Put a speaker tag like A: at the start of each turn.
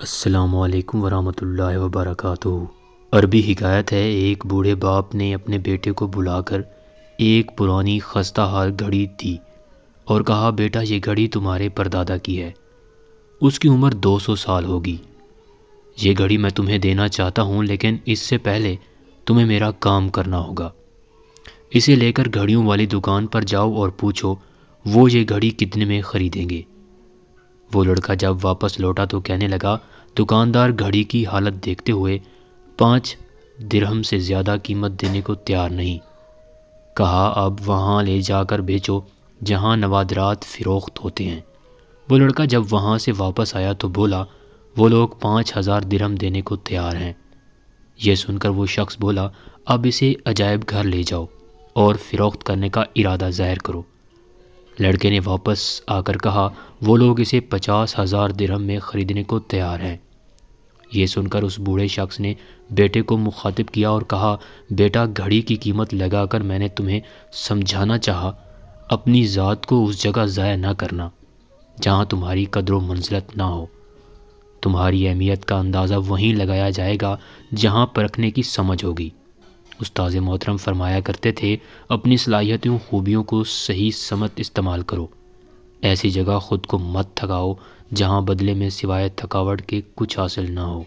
A: السلام علیکم ورحمۃ اللہ وبرکاتہ۔ عربی حکایت ہے، ایک بوڑھے باپ نے اپنے بیٹے کو بلا کر ایک پرانی خستہ حال گھڑی دی اور کہا، بیٹا یہ گھڑی تمہارے پردادا کی ہے، اس کی عمر 200 سال ہوگی۔ یہ گھڑی میں تمہیں دینا چاہتا ہوں، لیکن اس سے پہلے تمہیں میرا کام کرنا ہوگا۔ اسے لے کر گھڑیوں والی دکان پر جاؤ اور پوچھو وہ یہ گھڑی کتنے میں خریدیں گے۔ وہ لڑکا جب واپس لوٹا تو کہنے لگا، دکاندار گھڑی کی حالت دیکھتے ہوئے 5 درہم سے زیادہ قیمت دینے کو تیار نہیں۔ کہا، اب وہاں لے جا کر بیچو جہاں نوادرات فروخت ہوتے ہیں۔ وہ لڑکا جب وہاں سے واپس آیا تو بولا، وہ لوگ 5000 درہم دینے کو تیار ہیں۔ یہ سن کر وہ شخص بولا، اب اسے عجائب گھر لے جاؤ اور فروخت کرنے کا ارادہ ظاہر کرو۔ لڑکے نے واپس آ کر کہا، وہ لوگ اسے 50,000 درہم میں خریدنے کو تیار ہیں۔ یہ سن کر اس بوڑھے شخص نے بیٹے کو مخاطب کیا اور کہا، بیٹا گھڑی کی قیمت لگا کر میں نے تمہیں سمجھانا چاہا، اپنی ذات کو اس جگہ ضائع نہ کرنا جہاں تمہاری قدر و منزلت نہ ہو۔ تمہاری اہمیت کا اندازہ وہیں لگایا جائے گا جہاں پرکھنے کی سمجھ ہوگی۔ استاد محترم فرمایا کرتے تھے، اپنی صلاحیتوں خوبیوں کو صحیح سمت استعمال کرو، ایسی جگہ خود کو مت تھکاؤ جہاں بدلے میں سوائے تھکاوٹ کے کچھ حاصل نہ ہو۔